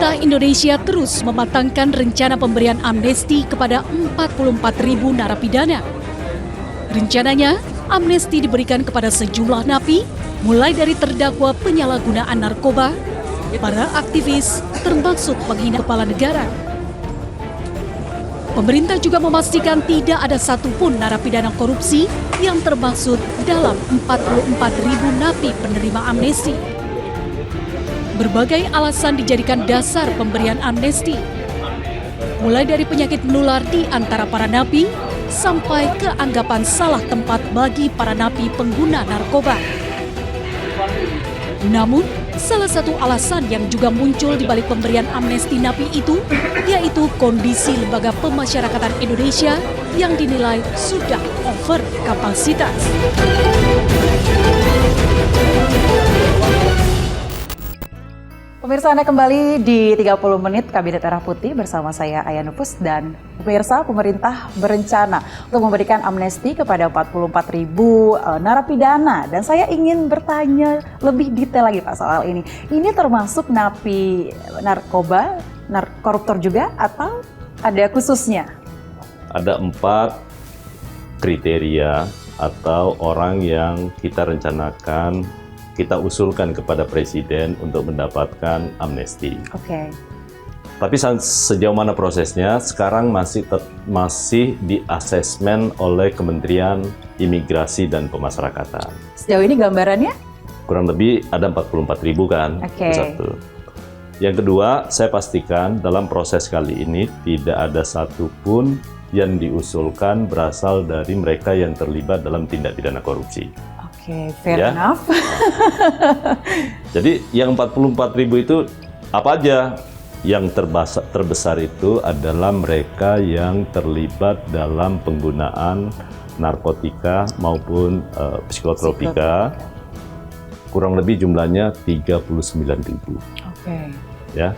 Pemerintah Indonesia terus mematangkan rencana pemberian amnesti kepada 44.000 narapidana. Rencananya, amnesti diberikan kepada sejumlah napi, mulai dari terdakwa penyalahgunaan narkoba, para aktivis, termasuk penghina kepala negara. Pemerintah juga memastikan tidak ada satupun narapidana korupsi yang termaksud dalam 44.000 napi penerima amnesti. Berbagai alasan dijadikan dasar pemberian amnesti, mulai dari penyakit menular di antara para napi sampai keanggapan salah tempat bagi para napi pengguna narkoba. Namun, salah satu alasan yang juga muncul di balik pemberian amnesti napi itu, yaitu kondisi lembaga pemasyarakatan Indonesia yang dinilai sudah over kapasitas. Pemirsa, Anda kembali di 30 menit Kabinet Merah Putih bersama saya Aya Nufus, dan pemirsa, pemerintah berencana untuk memberikan amnesti kepada 44.000 narapidana, dan saya ingin bertanya lebih detail lagi Pak soal ini. Ini termasuk napi narkoba, koruptor juga, atau ada khususnya? Ada 4 kriteria atau orang yang kita rencanakan, kita usulkan kepada Presiden untuk mendapatkan amnesti. Oke. Tapi sejauh mana prosesnya, sekarang masih di asesmen oleh Kementerian Imigrasi dan Pemasyarakatan. Sejauh ini gambarannya? Kurang lebih ada 44.000 kan? Oke. Satu. Yang kedua, saya pastikan dalam proses kali ini tidak ada satupun yang diusulkan berasal dari mereka yang terlibat dalam tindak pidana korupsi. Oke, fair enough. Jadi yang 44.000 itu apa aja? Yang terbesar itu adalah mereka yang terlibat dalam penggunaan narkotika maupun psikotropika. Kurang lebih jumlahnya 39.000. Oke. Ya.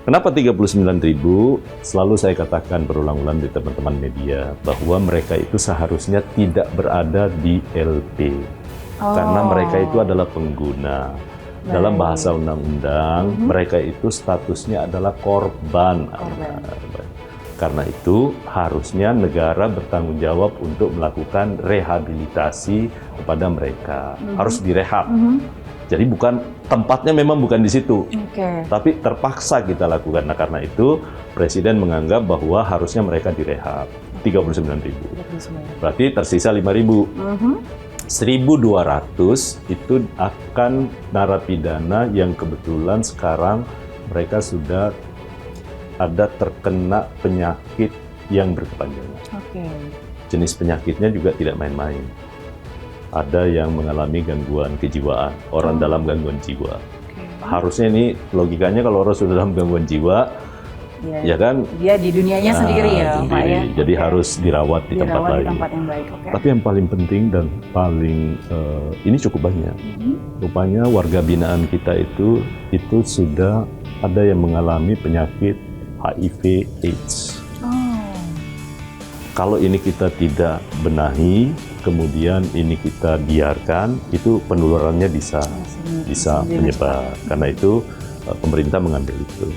Kenapa 39.000? Selalu saya katakan berulang-ulang di teman-teman media bahwa mereka itu seharusnya tidak berada di LP. Karena mereka itu adalah pengguna. Dalam bahasa undang-undang, mereka itu statusnya adalah korban. Karena itu harusnya negara bertanggung jawab untuk melakukan rehabilitasi kepada mereka. Harus direhab. Jadi tempatnya memang bukan di situ. Tapi terpaksa kita lakukan. Nah, karena itu Presiden menganggap bahwa harusnya mereka direhab. 39.000. Berarti tersisa 5.000. 1.200 itu akan narapidana yang kebetulan sekarang mereka sudah ada terkena penyakit yang berkepanjangan. Jenis penyakitnya juga tidak main-main. Ada yang mengalami gangguan kejiwaan, orang dalam gangguan jiwa. Harusnya ini logikanya kalau orang sudah dalam gangguan jiwa, ya kan? Dia di dunianya sendiri ya, Pak ya. Jadi harus dirawat di tempat lain. Tempat yang baik. Tapi yang paling penting dan paling ini cukup banyak. Rupanya warga binaan kita itu sudah ada yang mengalami penyakit HIV/AIDS. Kalau ini kita tidak benahi, kemudian ini kita biarkan, itu penularannya bisa menyebar. Karena itu pemerintah mengambil itu.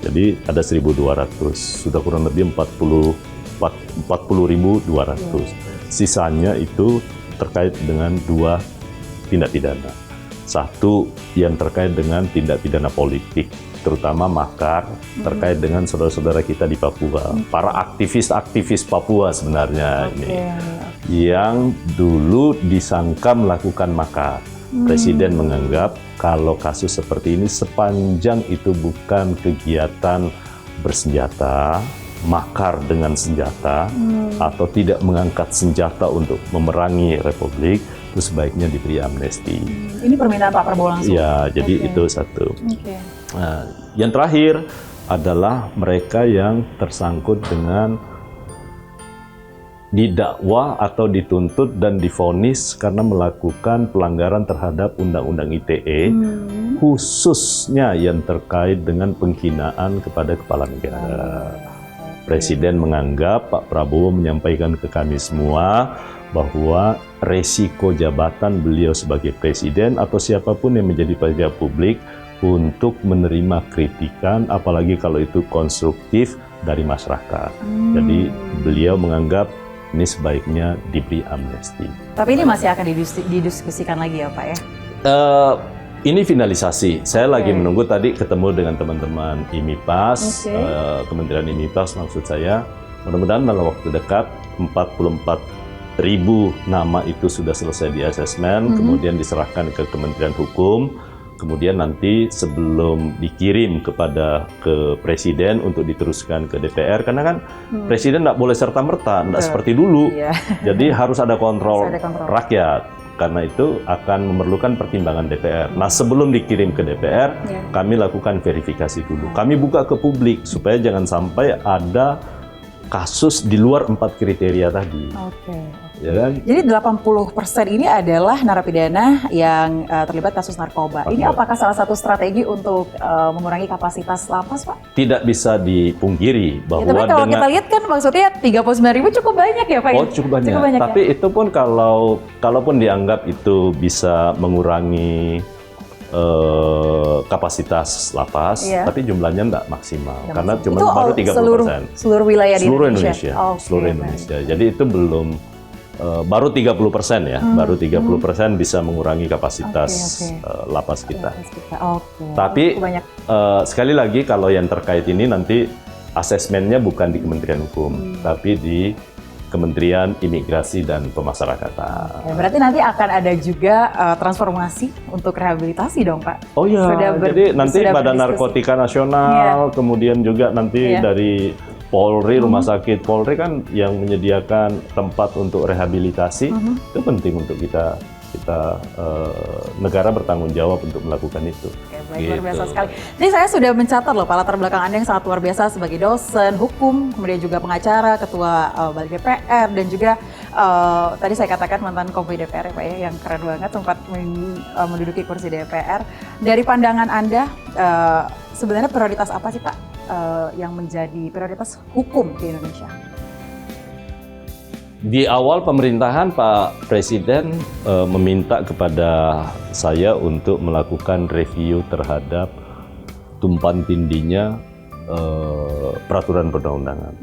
Jadi ada 1.200, sudah kurang lebih 40.200. Sisanya itu terkait dengan 2 tindak pidana. Satu yang terkait dengan tindak pidana politik, terutama makar terkait dengan saudara-saudara kita di Papua. Para aktivis Papua sebenarnya ini. Yang dulu disangka melakukan makar. Presiden menganggap kalau kasus seperti ini sepanjang itu bukan kegiatan bersenjata, makar dengan senjata, atau tidak mengangkat senjata untuk memerangi Republik, itu sebaiknya diberi amnesti. Ini permintaan Pak Prabowo langsung? Ya, jadi itu satu. Nah, yang terakhir adalah mereka yang tersangkut dengan didakwa atau dituntut dan divonis karena melakukan pelanggaran terhadap Undang-Undang ITE, khususnya yang terkait dengan penghinaan kepada kepala negara. Presiden menganggap, Pak Prabowo menyampaikan ke kami semua bahwa resiko jabatan beliau sebagai presiden atau siapapun yang menjadi pejabat publik untuk menerima kritikan, apalagi kalau itu konstruktif dari masyarakat. Jadi beliau menganggap ini sebaiknya diberi amnesti. Tapi ini masih akan didiskusikan lagi ya Pak ya? Ini finalisasi. Saya lagi menunggu tadi ketemu dengan teman-teman IMIPAS, Kementerian IMIPAS maksud saya. Mudah-mudahan dalam waktu dekat 44.000 nama itu sudah selesai di asesmen, kemudian diserahkan ke Kementerian Hukum. Kemudian nanti sebelum dikirim ke Presiden untuk diteruskan ke DPR, karena kan Presiden nggak boleh serta-merta, nggak seperti dulu. Jadi harus ada kontrol rakyat. Karena itu akan memerlukan pertimbangan DPR. Nah, sebelum dikirim ke DPR, kami lakukan verifikasi dulu. Kami buka ke publik supaya jangan sampai ada kasus di luar 4 kriteria tadi. Ya kan? Jadi 80% ini adalah narapidana yang terlibat kasus narkoba. Ini apakah salah satu strategi untuk mengurangi kapasitas lapas, Pak? Tidak bisa dipungkiri bahwa tapi kalau kita lihat kan maksudnya 39.000 cukup banyak ya, Pak? Oh, cukup banyak. Tapi ya? Itu pun kalaupun dianggap itu bisa mengurangi kapasitas lapas, tapi jumlahnya tidak maksimal karena cuma baru 30%. Seluruh wilayah di Indonesia. Seluruh Indonesia. Jadi itu belum baru 30% ya, baru 30% bisa mengurangi kapasitas lapas kita. Tapi sekali lagi kalau yang terkait ini nanti asesmennya bukan di Kementerian Hukum, tapi di Kementerian Imigrasi dan Pemasyarakatan. Berarti nanti akan ada juga transformasi untuk rehabilitasi dong, Pak? Oh iya, jadi nanti Badan Narkotika Nasional, kemudian juga nanti dari Polri, Rumah Sakit Polri kan yang menyediakan tempat untuk rehabilitasi, itu penting untuk kita negara bertanggung jawab untuk melakukan itu. Luar biasa sekali. Ini saya sudah mencatat loh Pak, latar belakang Anda yang sangat luar biasa sebagai dosen hukum, kemudian juga pengacara, ketua Balik DPR, dan juga tadi saya katakan mantan kompi DPR ya Pak ya, yang keren banget sempat menduduki kursi DPR. Dari pandangan Anda, sebenarnya prioritas apa sih Pak yang menjadi prioritas hukum di Indonesia? Di awal pemerintahan Pak Presiden meminta kepada saya untuk melakukan review terhadap tumpang tindihnya peraturan perundang-undangan.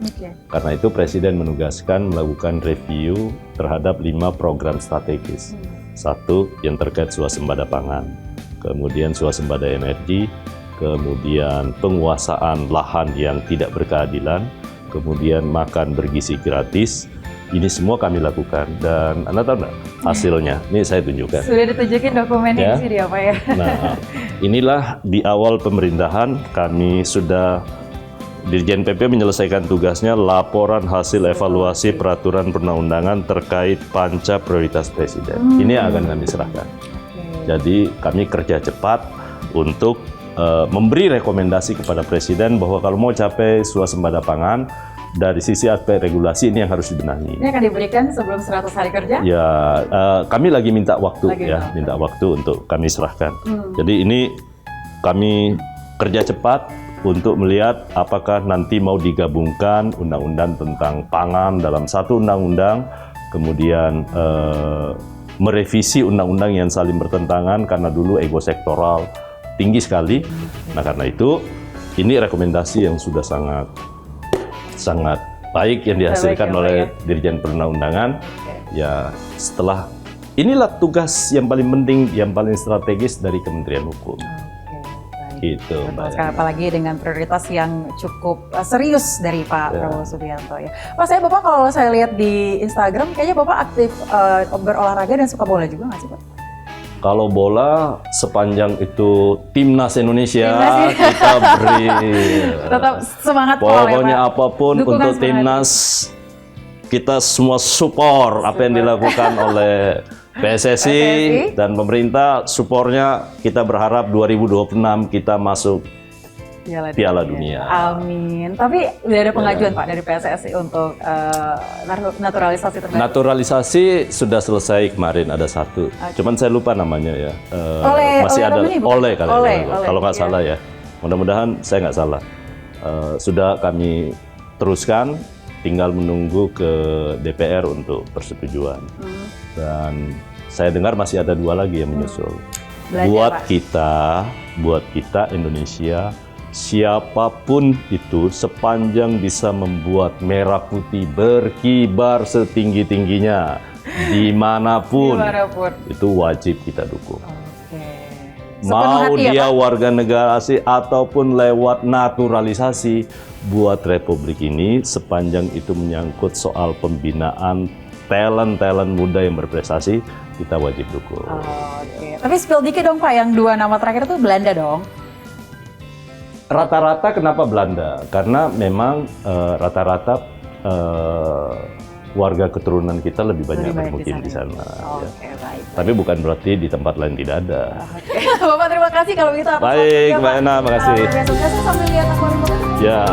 Karena itu Presiden menugaskan melakukan review terhadap 5 program strategis. Satu yang terkait swasembada pangan, kemudian swasembada energi, kemudian penguasaan lahan yang tidak berkeadilan, kemudian makan bergizi gratis. Ini semua kami lakukan dan Anda tahu nggak hasilnya? Ini saya tunjukkan. Sudah ditunjukin dokumennya di sini ya Pak ya? Nah, inilah di awal pemerintahan kami sudah Dirjen PP menyelesaikan tugasnya laporan hasil evaluasi peraturan perundang-undangan terkait panca prioritas Presiden. Ini yang akan kami serahkan. Jadi kami kerja cepat untuk memberi rekomendasi kepada Presiden bahwa kalau mau capai swasembada pangan, dari sisi aspek regulasi ini yang harus dibenahi. Ini akan diberikan sebelum 100 hari kerja? Ya, kami lagi minta waktu minta waktu untuk kami serahkan. Jadi ini kami kerja cepat untuk melihat apakah nanti mau digabungkan undang-undang tentang pangan dalam satu undang-undang, kemudian merevisi undang-undang yang saling bertentangan karena dulu ego sektoral tinggi sekali. Nah, karena itu ini rekomendasi yang sudah sangat baik yang dihasilkan oleh Dirjen Perundang-undangan. Ya, setelah inilah tugas yang paling penting, yang paling strategis dari Kementerian Hukum. Gitu, Mbak. Apalagi dengan prioritas yang cukup serius dari Pak Prabowo Subianto ya. Pak, Bapak kalau saya lihat di Instagram, kayaknya Bapak aktif berolahraga dan suka bola juga nggak sih Pak? Kalau bola sepanjang itu timnas Indonesia, kita beri tetap semangat. Pokoknya apapun untuk timnas, kita semua support apa yang dilakukan oleh PSSI dan pemerintah. Supportnya kita berharap 2026 kita masuk Piala Dunia. Amin. Tapi udah ada pengajuan Pak dari PSSI untuk naturalisasi terbaru? Naturalisasi sudah selesai kemarin, ada satu. Cuman saya lupa namanya ya. Masih ada Oleh kalau nggak salah ya. Mudah-mudahan saya nggak salah. Sudah kami teruskan, tinggal menunggu ke DPR untuk persetujuan. Dan saya dengar masih ada 2 lagi yang menyusul. Belanja, buat kita Indonesia, siapapun itu sepanjang bisa membuat merah putih berkibar setinggi-tingginya dimanapun, itu wajib kita dukung. Mau hati ya, dia Pak? warga negara asing ataupun lewat naturalisasi, buat Republik ini sepanjang itu menyangkut soal pembinaan talent muda yang berprestasi, kita wajib dukung. Oke. Tapi spill dikit dong Pak, yang 2 nama terakhir itu Belanda dong. Rata-rata kenapa Belanda? Karena memang rata-rata warga keturunan kita lebih banyak bermukim di sana. Oke, baik. Tapi bukan berarti di tempat lain tidak ada. Oke. Bapak terima kasih kalau begitu. Baik, Mbak Ena, makasih. Biasanya saya sambil lihat akun Ya.